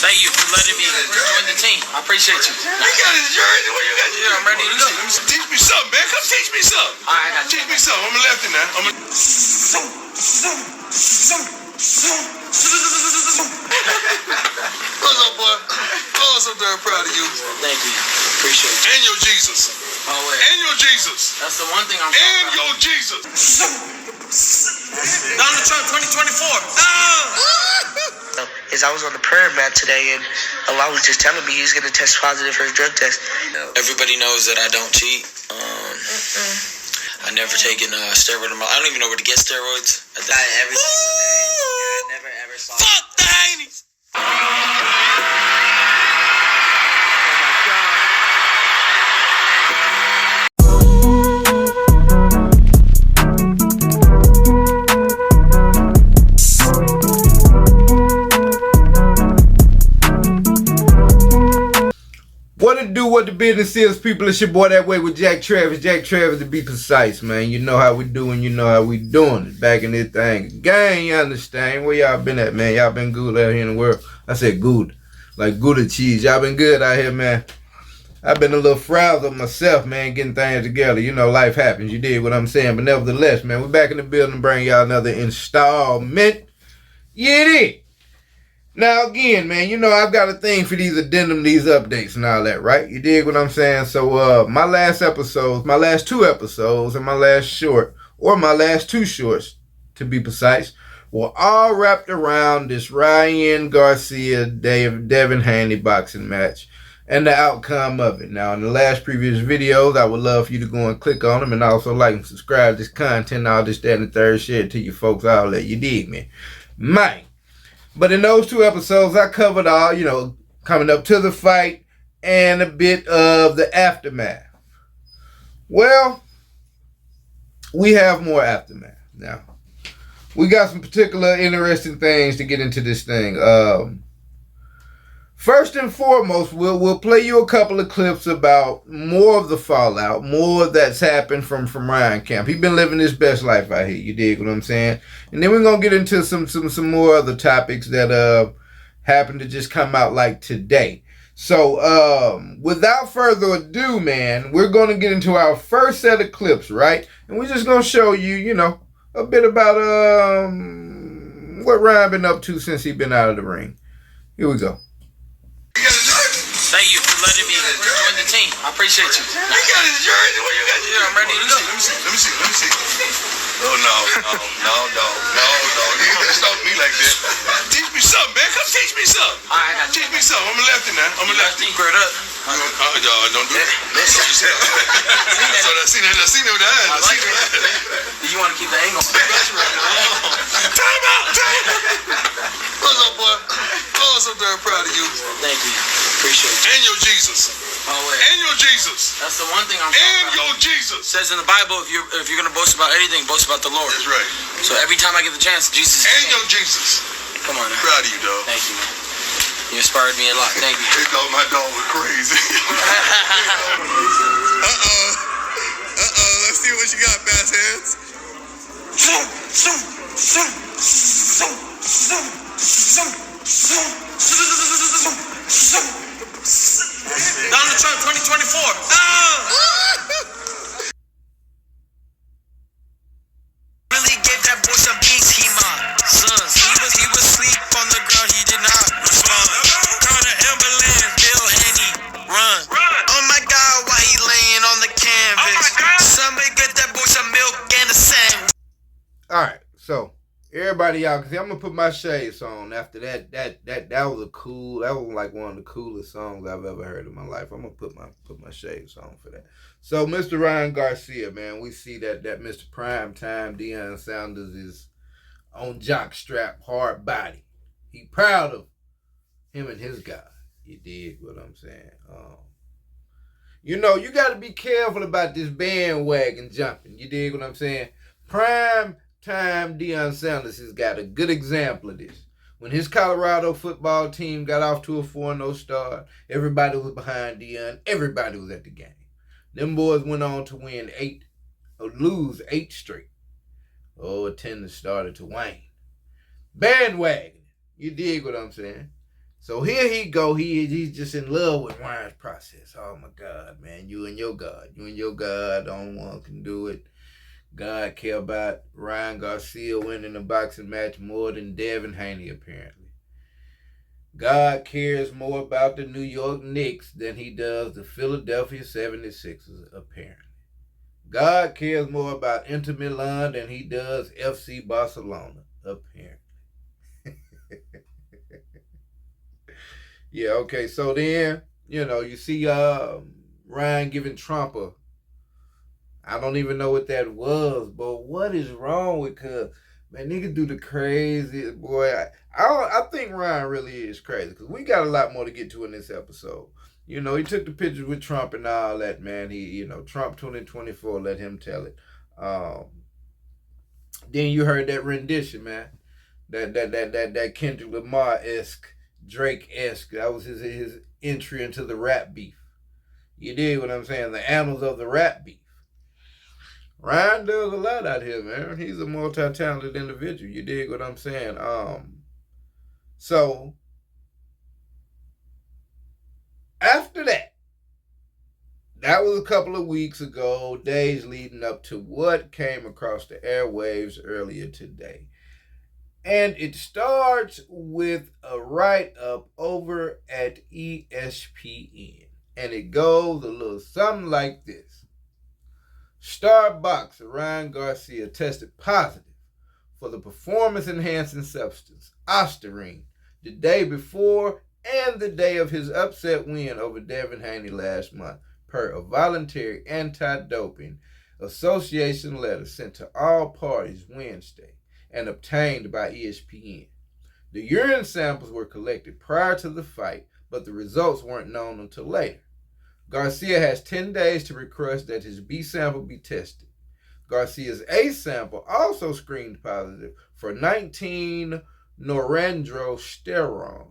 Thank you for letting me join the team. I appreciate you. You got his jersey? What you got? Yeah, I'm ready to go. Teach me something, man. Come teach me something. All right, I got you. Teach me something. I'm a lefty now. What's up, boy? Oh, so damn proud of you. Thank you. Appreciate you. And your Jesus. Oh, wait. And your Jesus. That's the one thing I'm And your Jesus. Donald Trump 2024. Is I was on the prayer mat today, and Allah was just telling me he's going to test positive for his drug test. Everybody knows that I don't cheat. I never taken steroid. I don't even know where to get steroids. I die every single day. Yeah, I never ever saw. Fuck the Haneys. What the business is, people. It's your boy That Way with Jack Travis. Jack Travis to be precise, man. You know how we doing. You know how we doing it. Back in this thing. Gang, you understand. Where y'all been at, man? Y'all been good out here in the world. I said good. Like Gouda cheese. Y'all been good out here, man. I've been a little frazzled myself, man, getting things together. You know, life happens. You dig what I'm saying? But nevertheless, man, we're back in the building to bring y'all another installment. Yeah, it is. Now, again, man, you know I've got a thing for these addendum, these updates and all that, right? You dig what I'm saying? So, my last episodes, my last two episodes, and my last short, or my last two shorts, to be precise, were all wrapped around this Ryan Garcia, Devin Haney boxing match and the outcome of it. Now, in the last previous videos, I would love for you to go and click on them and also like and subscribe to this content, all this, that, and the third, share it to your folks, all that. You dig me? Man. But in those two episodes, I covered all, you know, coming up to the fight and a bit of the aftermath. Well, we have more aftermath now. We got some particular interesting things to get into this thing. First and foremost, we'll play you a couple of clips about more of the fallout, more that's happened from Ryan camp. He's been living his best life out here. You dig what I'm saying? And then we're gonna get into some more other topics that happen to just come out like today. So without further ado, man, we're gonna get into our first set of clips, right? And we're just gonna show you, you know, a bit about what Ryan been up to since he's been out of the ring. Here we go. Thank you for letting me join the team. I appreciate you. You got his jersey? What you got? Yeah, I'm ready to go. Let me see. Oh, no. You ain't gonna stop me like that. Teach me something, man. Come teach me something. All right, I got you. Teach me something. I'm a lefty now. I'm a lefty. Squared up. Don't do that. That's what you said. So I seen it with the eyes. I like it. Do you want to keep the angle on? Time out. What's up, boy? Oh, so damn proud of you. Thank you. Appreciate you. And your Jesus. Oh, wait. And your Jesus. That's the one thing I'm And your Jesus. It says in the Bible, if you're gonna boast about anything, boast about the Lord. That's right. So every time I get the chance, Jesus. And your Jesus. Come on now. Proud of you, dog. Thank you, man. You inspired me a lot. Thank you. They thought my dog was crazy. Let's see what you got, bass hands. Donald Trump 2024. Really gave that boy some peace, he my sons. He was asleep on the ground, he did not respond. Called an ambulance, Bill Haney, run. Oh my God, why he laying on the canvas? Somebody get that boy some milk and a sandwich. Alright, so everybody out, because I'm gonna put my shades on after that. That was like one of the coolest songs I've ever heard in my life. I'm gonna put my shades on for that. So Mr. Ryan Garcia, man, we see that Mr. Primetime Deion Sanders is on jockstrap, hard body. He proud of him and his guy. You dig what I'm saying? You know, you got to be careful about this bandwagon jumping. You dig what I'm saying? Prime time Deion Sanders has got a good example of this. When his Colorado football team got off to a 4-0 start, everybody was behind Deion. Everybody was at the game. Them boys went on to lose 8 straight. Attendance started to wane. Bandwagon. You dig what I'm saying? So here he go. He's just in love with Ryan's process. Oh my God, man. You and your God. You and your God. Only one can do it. God care about Ryan Garcia winning the boxing match more than Devin Haney, apparently. God cares more about the New York Knicks than he does the Philadelphia 76ers, apparently. God cares more about Inter Milan than he does FC Barcelona, apparently. Yeah, okay, so then, you see Ryan giving Trump I don't even know what that was, but what is wrong with cuz? Man, niggas do the craziest, boy. I think Ryan really is crazy, because we got a lot more to get to in this episode. He took the pictures with Trump and all that, man. Trump 2024, let him tell it. Then you heard that rendition, man. That Kendrick Lamar-esque, Drake-esque. That was his entry into the rap beef. You dig what I'm saying? The annals of the rap beef. Ryan does a lot out here, man. He's a multi-talented individual. You dig what I'm saying? So after that was a couple of weeks ago, days leading up to what came across the airwaves earlier today. And it starts with a write-up over at ESPN. And it goes a little something like this. Star boxer Ryan Garcia tested positive for the performance-enhancing substance, Ostarine, the day before and the day of his upset win over Devin Haney last month, per a voluntary anti-doping association letter sent to all parties Wednesday and obtained by ESPN. The urine samples were collected prior to the fight, but the results weren't known until later. Garcia has 10 days to request that his B sample be tested. Garcia's A sample also screened positive for 19-norandrosterone,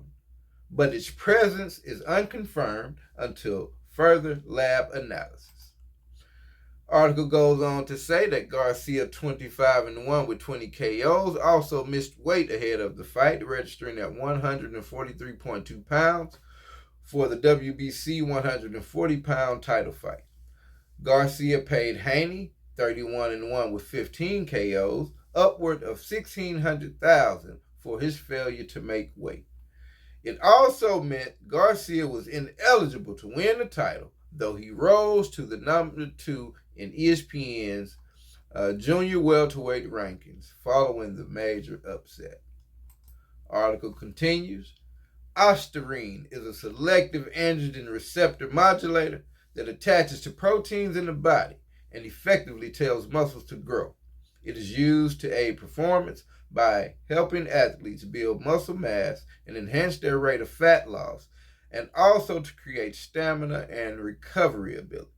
but its presence is unconfirmed until further lab analysis. Article goes on to say that Garcia, 25-1 with 20 KOs, also missed weight ahead of the fight, registering at 143.2 pounds for the WBC 140-pound title fight. Garcia paid Haney, 31-1 with 15 KOs, upward of $1,600,000 for his failure to make weight. It also meant Garcia was ineligible to win the title, though he rose to the number 2 in ESPN's junior welterweight rankings following the major upset. Article continues. Ostarine is a selective androgen receptor modulator that attaches to proteins in the body and effectively tells muscles to grow. It is used to aid performance by helping athletes build muscle mass and enhance their rate of fat loss, and also to create stamina and recovery ability.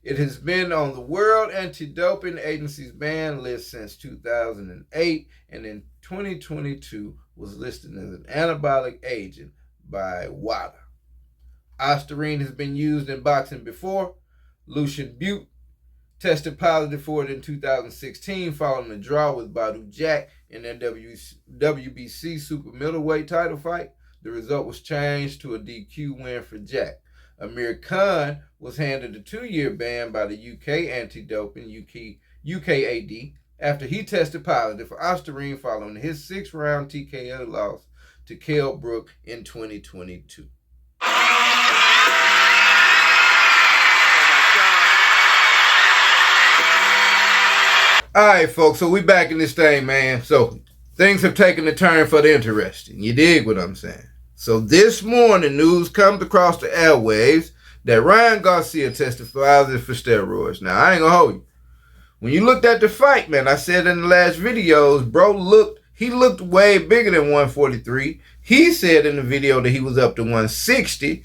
It has been on the World Anti-Doping Agency's ban list since 2008, and in 2022 was listed as an anabolic agent by WADA. Ostarine has been used in boxing before. Lucian Butte tested positive for it in 2016 following a draw with Badu Jack in their WBC super middleweight title fight. The result was changed to a DQ win for Jack. Amir Khan was handed a 2-year ban by the UK anti-doping UKAD after he tested positive for Ostarine following his 6-round TKO loss to Kell Brook in 2022. All right, folks, so we back in this thing, man. So things have taken a turn for the interesting. You dig what I'm saying? So this morning, news comes across the airwaves that Ryan Garcia tested positive for steroids. Now, I ain't gonna hold you. When you looked at the fight, man, I said in the last videos, bro looked way bigger than 143. He said in the video that he was up to 160.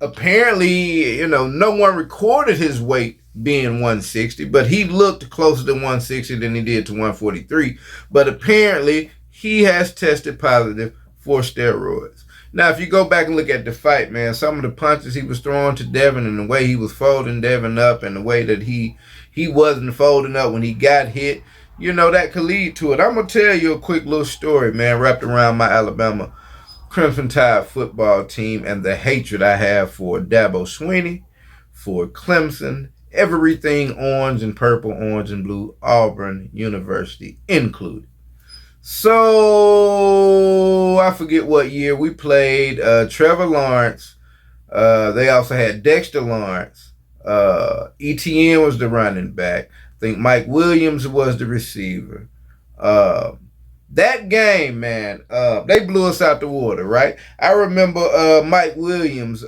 Apparently, no one recorded his weight being 160, but he looked closer to 160 than he did to 143. But apparently, he has tested positive for steroids. Now, if you go back and look at the fight, man, some of the punches he was throwing to Devin and the way he was folding Devin up and the way that he wasn't folding up when he got hit, that could lead to it. I'm going to tell you a quick little story, man, wrapped around my Alabama Crimson Tide football team and the hatred I have for Dabo Swinney, for Clemson, everything orange and purple, orange and blue, Auburn University included. So I forget what year we played Trevor Lawrence. They also had Dexter Lawrence. ETN was the running back. I think Mike Williams was the receiver. That game, man, they blew us out the water, right? I remember Mike Williams,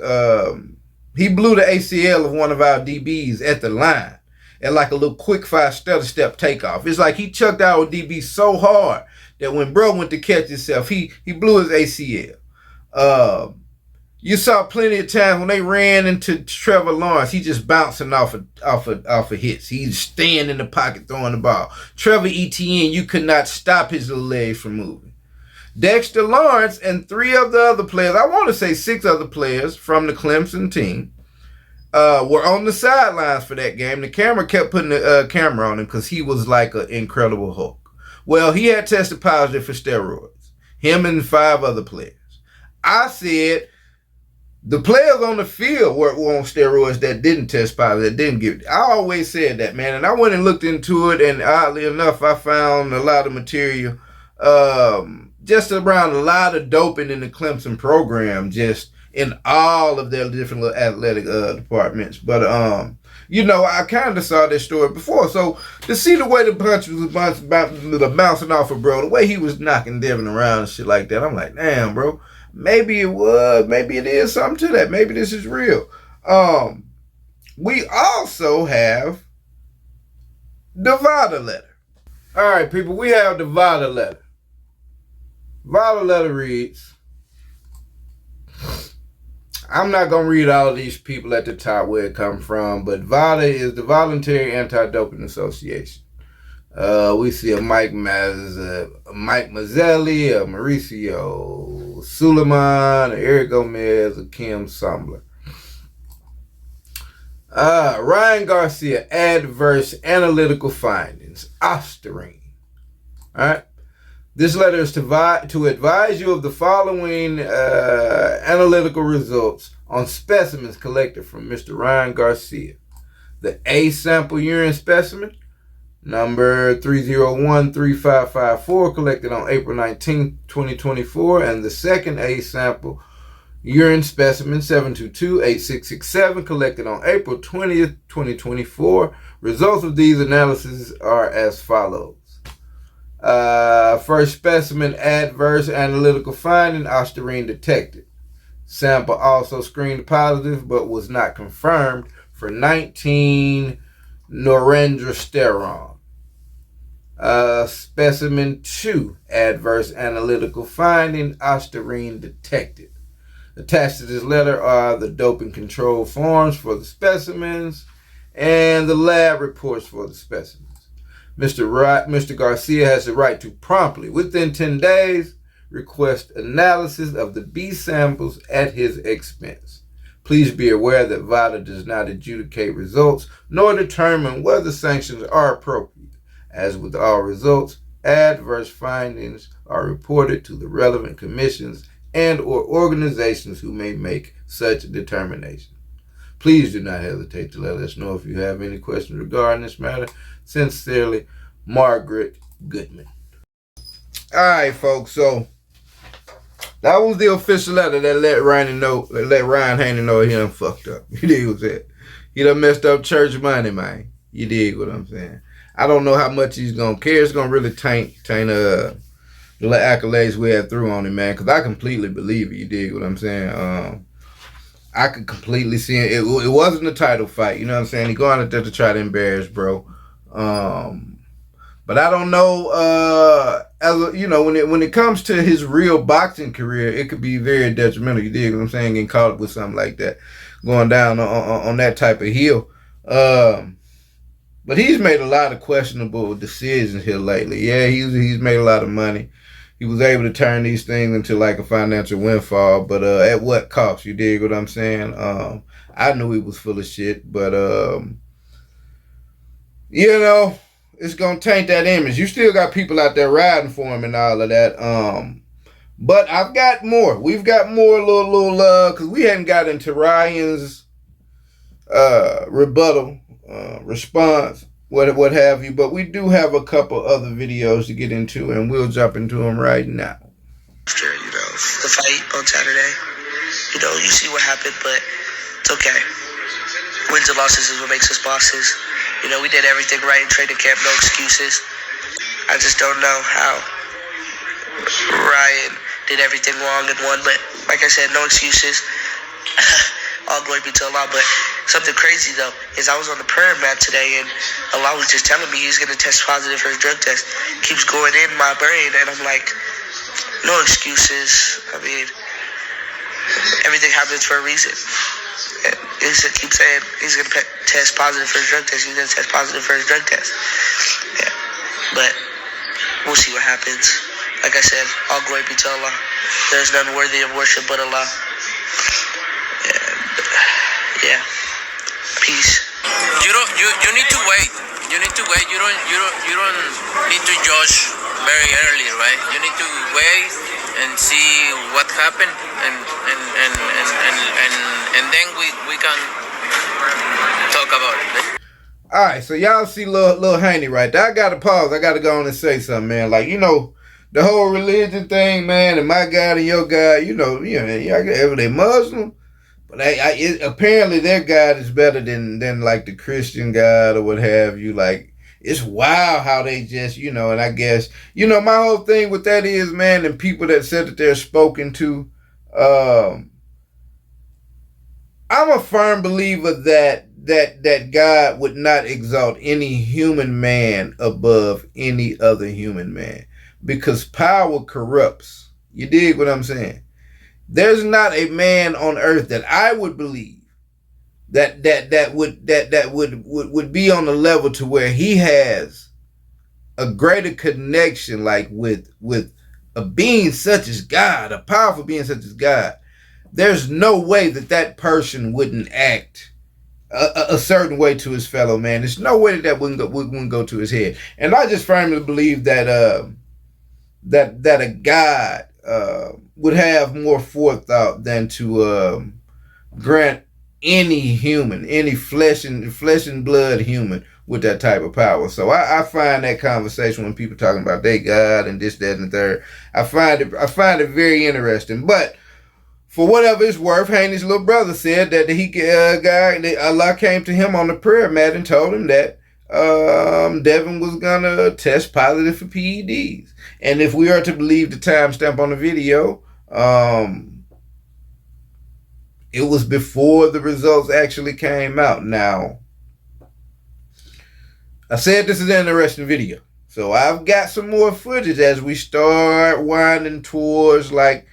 he blew the ACL of one of our DBs at the line at like a little quick fire stutter step takeoff. It's like he chucked our DB so hard that when bro went to catch himself, he blew his ACL. You saw plenty of times when they ran into Trevor Lawrence, he just bouncing off of hits. He's staying in the pocket throwing the ball. Trevor Etienne, you could not stop his little legs from moving. Dexter Lawrence and 3 of the other players, I want to say 6 other players from the Clemson team, were on the sidelines for that game. The camera kept putting the camera on him because he was like an incredible Hulk. Well, he had tested positive for steroids. Him and 5 other players. I said the players on the field were on steroids that didn't test positive, that didn't give it. I always said that, man. And I went and looked into it, and oddly enough, I found a lot of material just around a lot of doping in the Clemson program, just in all of their different little athletic departments. But, you know, I kind of saw this story before. So to see the way the punch was bouncing off of bro, the way he was knocking Devin around and shit like that, I'm like, damn, bro. Maybe it was. Maybe it is something to that. Maybe this is real. We also have the VADA letter. All right, people, we have the VADA letter. VADA letter reads, I'm not going to read all of these people at the top where it comes from, but VADA is the Voluntary Anti-Doping Association. We see a Mike Mazzelli, a Mauricio Suleiman, Eric Gomez, a Kim Sumbler. Ryan Garcia, adverse analytical findings, Osterine. All right. This letter is to advise you of the following analytical results on specimens collected from Mr. Ryan Garcia. The A sample urine specimen, number 3013554, collected on April 19, 2024, and the second A sample urine specimen 7228667, collected on April 20th, 2024. Results of these analyses are as follows. First specimen, adverse analytical finding, Osterine detected. Sample also screened positive but was not confirmed for 19 norendrosterone. Specimen 2, adverse analytical finding, Osterine detected. Attached to this letter are the doping control forms for the specimens and the lab reports for the specimens. Mr. Garcia has the right to promptly, within 10 days, request analysis of the B samples at his expense. Please be aware that VADA does not adjudicate results nor determine whether sanctions are appropriate. As with all results, adverse findings are reported to the relevant commissions and or organizations who may make such a determination. Please do not hesitate to let us know if you have any questions regarding this matter. Sincerely, Margaret Goodman. All right, folks. So that was the official letter that let Ryan Haney know he done fucked up. You dig what I'm saying? He done messed up church money, man. You dig what I'm saying? I don't know how much he's gonna care. It's gonna really taint the accolades we had through on him, man. Because I completely believe it. You dig what I'm saying? I could completely see it. It wasn't a title fight. You know what I'm saying? He going out there to try to embarrass bro. But I don't know. When it comes to his real boxing career, it could be very detrimental. You dig what I'm saying? Getting caught up with something like that, going down on that type of heel. But he's made a lot of questionable decisions here lately. Yeah, he's made a lot of money. He was able to turn these things into like a financial windfall, but at what cost? You dig what I'm saying? I knew he was full of shit, but it's gonna taint that image. You still got people out there riding for him and all of that. But I've got more. We've got more little because we hadn't got into Ryan's rebuttal response, what have you. But we do have a couple other videos to get into, and we'll jump into them right now. After, the fight on Saturday, you see what happened, but it's okay. Wins and losses is what makes us bosses. We did everything right in training camp, no excuses. I just don't know how Ryan did everything wrong and won, but like I said, no excuses. All glory be to Allah. But something crazy though is I was on the prayer mat today, and Allah was just telling me He's gonna test positive for His drug test. Keeps going in my brain, and I'm like, no excuses. I mean, everything happens for a reason. And he keeps saying He's gonna test positive for His drug test. He's gonna test positive for His drug test. Yeah, but we'll see what happens. Like I said, all glory be to Allah. There's none worthy of worship but Allah. Yeah. Peace. You need to wait. You need to wait. You don't need to judge very early, right? You need to wait and see what happened, and then we can talk about it. All right, so y'all see little Haney right there. I gotta pause. I gotta go on and say something, man. Like, the whole religion thing, man, and my God and your God, they Muslim, but apparently their God is better than like the Christian God or what have you. Like, it's wild how they just, and I guess, my whole thing with that is, man, and people that said that they're spoken to, I'm a firm believer that God would not exalt any human man above any other human man, because power corrupts. You dig what I'm saying? There's not a man on earth that I would believe that would be on the level to where he has a greater connection, like with a being such as God, a powerful being such as God. There's no way that person wouldn't act a certain way to his fellow man. There's no way that wouldn't go to his head. And I just firmly believe that a God would have more forethought than to grant any human, any flesh and blood human with that type of power. So I find that conversation when people talking about they God and this, that, and the third, I find it very interesting. But for whatever it's worth, Haney's little brother said that Allah came to him on the prayer mat and told him that Devin was gonna test positive for PEDs. And if we are to believe the timestamp on the video, it was before the results actually came out. Now, I said this is an interesting video, so I've got some more footage as we start winding towards, like,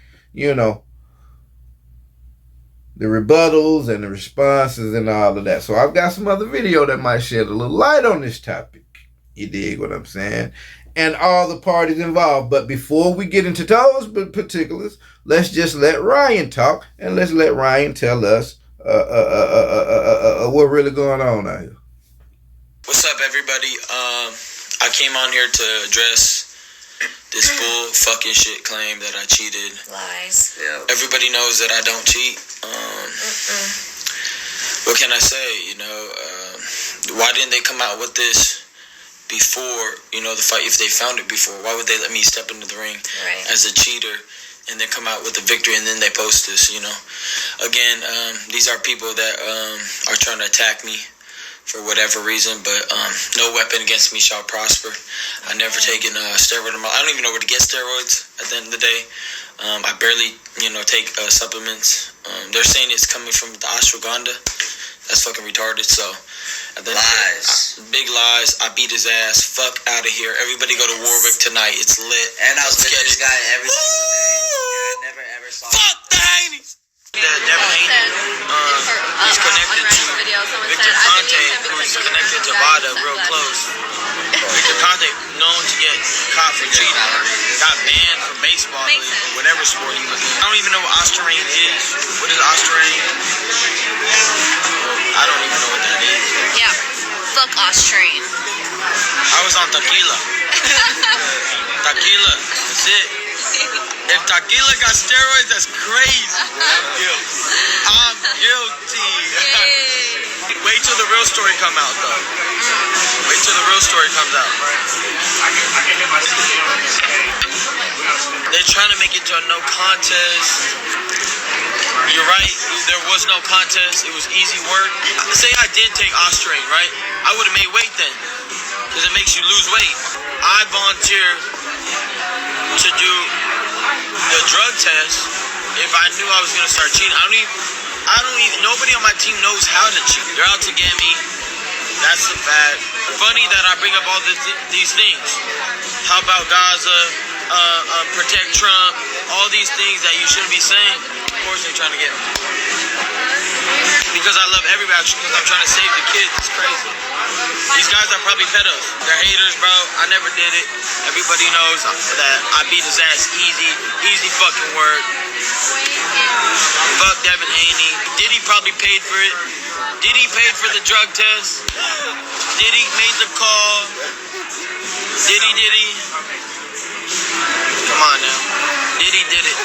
the rebuttals and the responses and all of that. So I've got some other video that might shed a little light on this topic. You dig what I'm saying? And all the parties involved. But before we get into those particulars, let's just let Ryan talk, and let's let Ryan tell us what's really going on out here. What's up, everybody? I came on here to address this bull fucking shit claim that I cheated. Lies. Yeah. Everybody knows that I don't cheat. What can I say? Why didn't they come out with this before, the fight? If they found it before, why would they let me step into the ring as a cheater and then come out with a victory and then they post this, Again, these are people that are trying to attack me for whatever reason, but no weapon against me shall prosper. I never taken steroid. I don't even know where to get steroids at the end of the day. I barely, take supplements. They're saying it's coming from the ashwagandha. That's fucking retarded. So, lies. Big lies. I beat his ass. Fuck out of here. Everybody go to Warwick tonight. It's lit. And I was with this guy every single day. I never ever saw him. Fuck the Haneys. Devin Haney, he's connected to Victor Conte, who's connected to Vada real close. Victor Conte, known to get caught for cheating, got banned from baseball, I believe, or whatever sport he was in. I don't even know what Ostarine is. What is Ostarine? I don't even know what that is. Yeah, fuck Australian. I was on tequila. Tequila, that's it. If tequila got steroids, that's crazy. I'm guilty. Wait till the real story come out, though. Wait till the real story comes out. They're trying to make it to a no contest. You're right. There was no contest. It was easy work. Say I did take Ostraine, right? I would have made weight then, because it makes you lose weight. I volunteered to do the drug test if I knew I was gonna start cheating. I don't even. Nobody on my team knows how to cheat. They're out to get me. That's the fact. Funny that I bring up all these things. How about Gaza? Protect Trump. All these things that you shouldn't be saying. Of course they're trying to get me. Because I love everybody. Because I'm trying to save the kids. It's crazy. These guys are probably pedos. They're haters, bro. I never did it. Everybody knows that I beat his ass easy. Easy fucking work. Fuck Devin Haney. Diddy probably paid for it. Diddy paid for the drug test. Diddy made the call. Diddy. Come on now. Diddy did it.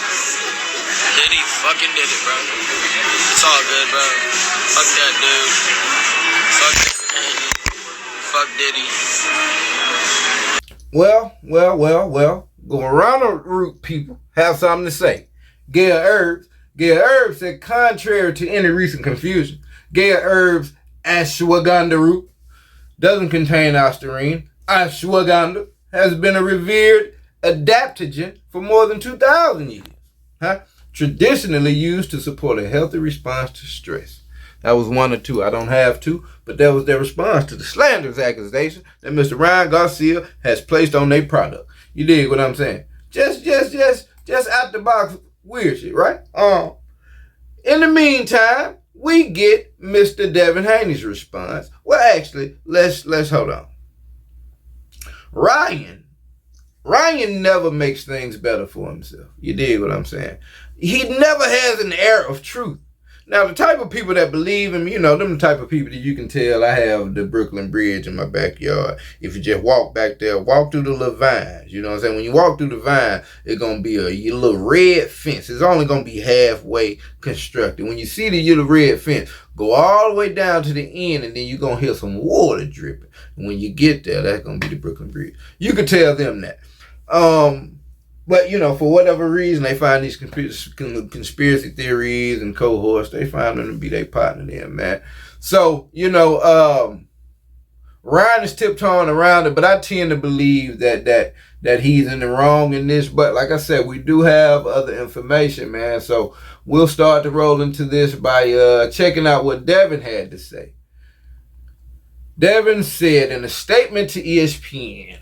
Diddy fucking did it, bro. It's all good, bro. Fuck that dude. Fuck Devin Haney. Fuck Diddy. Well. Go around the root, people. Have something to say. Gail Herbs said, contrary to any recent confusion, Gail Herbs ashwagandha root doesn't contain ostarine. Ashwagandha has been a revered adaptogen for more than 2,000 years. Traditionally used to support a healthy response to stress. That was one or two. I don't have two, but that was their response to the slanderous accusation that Mr. Ryan Garcia has placed on their product. You dig what I'm saying? Just out the box weird shit, right? In the meantime, we get Mr. Devin Haney's response. Well, actually, let's hold on. Ryan never makes things better for himself. You dig what I'm saying? He never has an air of truth. Now, the type of people that believe him, them the type of people that you can tell. I have the Brooklyn Bridge in my backyard. If you just walk back there, walk through the little vines. You know what I'm saying? When you walk through the vine, it's going to be a little red fence. It's only going to be halfway constructed. When you see the little red fence, go all the way down to the end, and then you're going to hear some water dripping. And when you get there, that's going to be the Brooklyn Bridge. You could tell them that. But, for whatever reason, they find these conspiracy theories and cohorts. They find them to be their partner there, man. So, Ryan is tiptoeing around it, but I tend to believe that he's in the wrong in this. But like I said, we do have other information, man. So we'll start to roll into this by checking out what Devin had to say. Devin said in a statement to ESPN,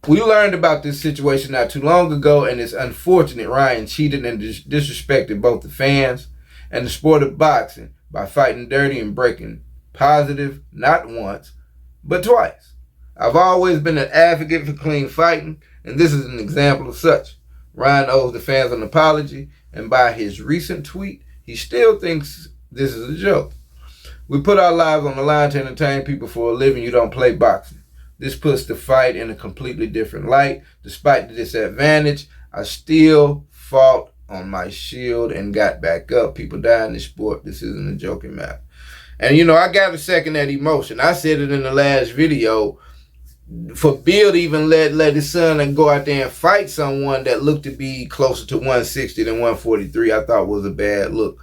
"We learned about this situation not too long ago, and it's unfortunate Ryan cheated and disrespected both the fans and the sport of boxing by fighting dirty and breaking positive not once, but twice. I've always been an advocate for clean fighting, and this is an example of such. Ryan owes the fans an apology, and by his recent tweet, he still thinks this is a joke. We put our lives on the line to entertain people for a living. You don't play boxing. This puts the fight in a completely different light. Despite the disadvantage, I still fought on my shield and got back up. People die in this sport. This isn't a joking matter." And, I got to second that emotion. I said it in the last video. For Bill to even let his son and go out there and fight someone that looked to be closer to 160 than 143, I thought was a bad look.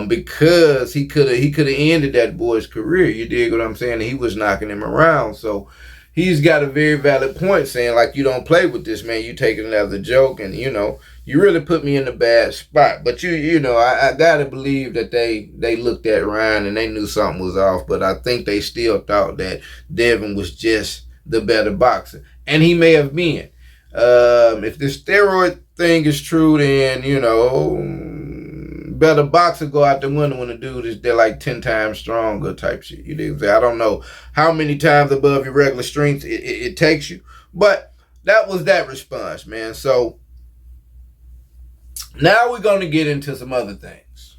Because he could have ended that boy's career. You dig what I'm saying? He was knocking him around. So he's got a very valid point saying, like, you don't play with this, man. You take it as a joke, and, you really put me in a bad spot. But, I got to believe that they looked at Ryan and they knew something was off. But I think they still thought that Devin was just the better boxer. And he may have been. If this steroid thing is true, then, better boxer go out the window when the dude is they're like 10 times stronger type shit. You know, I don't know how many times above your regular strength it takes you, but that was that response, man. So now we're going to get into some other things.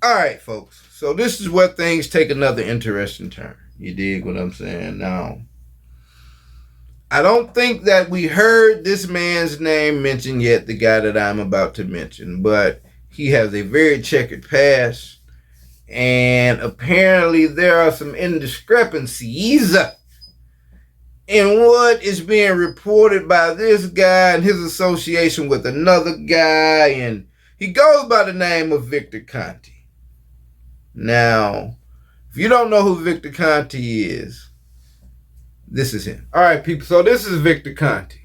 All right, folks. So this is where things take another interesting turn. You dig what I'm saying? Now, I don't think that we heard this man's name mentioned yet, the guy that I'm about to mention, but he has a very checkered past, and apparently there are some indiscrepancies in what is being reported by this guy and his association with another guy, and he goes by the name of Victor Conte. Now, if you don't know who Victor Conte is, this is him. All right, people. So this is Victor Conte.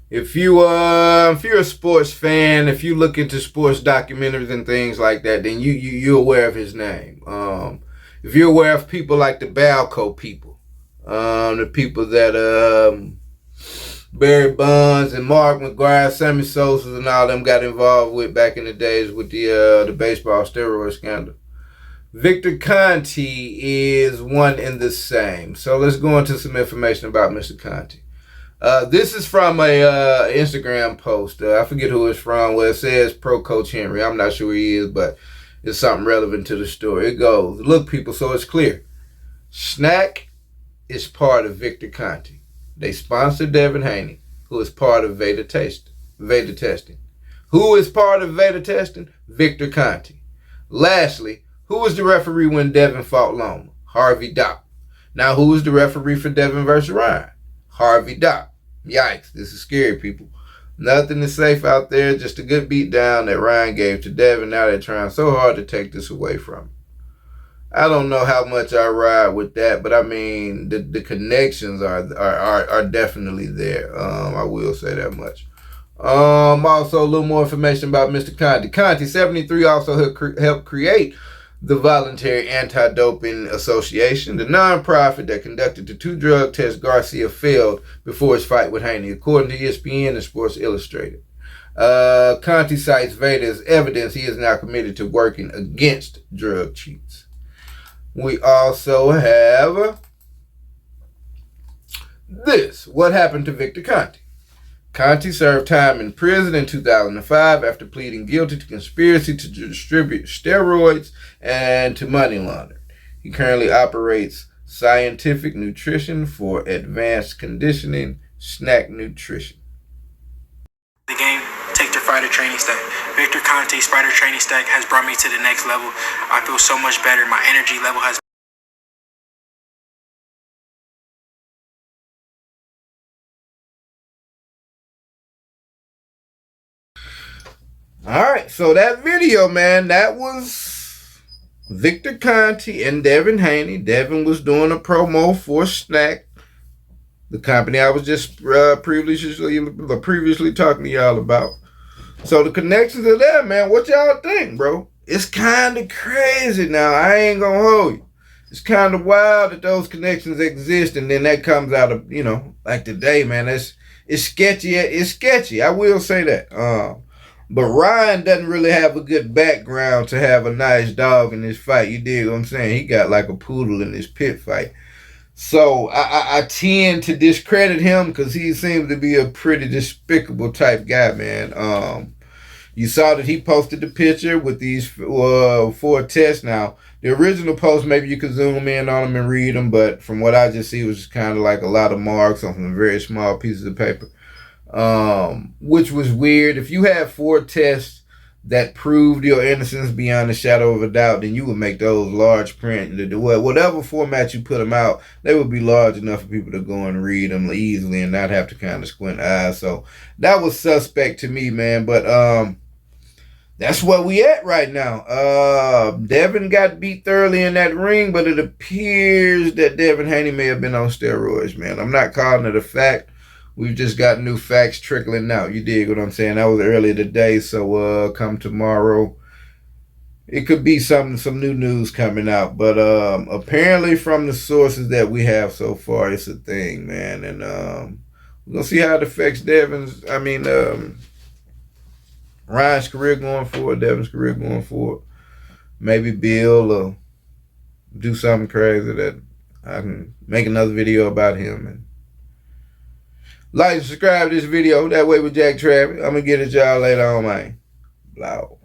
If you're a sports fan, if you look into sports documentaries and things like that, then you're aware of his name. If you're aware of people like the Balco people, the people that Barry Bonds and Mark McGwire, Sammy Sosa, and all them got involved with back in the days with the baseball steroid scandal. Victor Conte is one and the same. So let's go into some information about Mr. Conte. This is from a Instagram post. I forget who it's from. Well, it says Pro Coach Henry. I'm not sure who he is, but it's something relevant to the story. It goes, look, people, so it's clear. Snack is part of Victor Conte. They sponsor Devin Haney, who is part of Veda testing. Who is part of Veda testing? Victor Conte. Lastly, who was the referee when Devin fought Loma? Harvey Dock. Now, who was the referee for Devin versus Ryan? Harvey Dock. Yikes, this is scary, people. Nothing is safe out there, just a good beat down that Ryan gave to Devin. Now they're trying so hard to take this away from him. I don't know how much I ride with that, but I mean, the connections are definitely there. I will say that much. Also, a little more information about Mr. Conte. Conte, 73, also helped create the Voluntary Anti-Doping Association, the nonprofit that conducted the 2 drug tests Garcia failed before his fight with Haney, according to ESPN and Sports Illustrated. Conte cites Veda as evidence he is now committed to working against drug cheats. We also have this. What happened to Victor Conte? Conte served time in prison in 2005 after pleading guilty to conspiracy to distribute steroids and to money laundering. He currently operates Scientific Nutrition for Advanced Conditioning, Snack Nutrition. The game, take the Spider Training Stack. Victor Conte's Spider Training Stack has brought me to the next level. I feel so much better. My energy level has All right, so that video, man, that was Victor Conte and Devin Haney. Devin was doing a promo for Snack, the company I was just previously talking to y'all about. So the connections are there, man. What y'all think, bro? It's kind of crazy now. I ain't gonna hold you. It's kind of wild that those connections exist, and then that comes out of, like today, man. It's sketchy. It's sketchy. I will say that. But Ryan doesn't really have a good background to have a nice dog in this fight. You dig what I'm saying? He got like a poodle in this pit fight. So I tend to discredit him because he seems to be a pretty despicable type guy, man. You saw that he posted the picture with these 4 tests. Now, the original post, maybe you could zoom in on them and read them, but from what I just see, it was kind of like a lot of marks on some very small pieces of paper. Which was weird. If you had 4 tests that proved your innocence beyond a shadow of a doubt, then you would make those large print. Whatever format you put them out, they would be large enough for people to go and read them easily and not have to kind of squint eyes. So that was suspect to me, man. But that's where we at right now. Devin got beat thoroughly in that ring, but it appears that Devin Haney may have been on steroids, man. I'm not calling it a fact. We've just got new facts trickling out. You dig what I'm saying? That was earlier today, so come tomorrow, it could be some new news coming out. But apparently from the sources that we have so far, it's a thing, man. And we're going to see how it affects Ryan's career going forward, Devin's career going forward. Maybe Bill will do something crazy that I can make another video about him. And like and subscribe to this video. That way with Jack Travis. I'm going to get at y'all later on, man. Blow.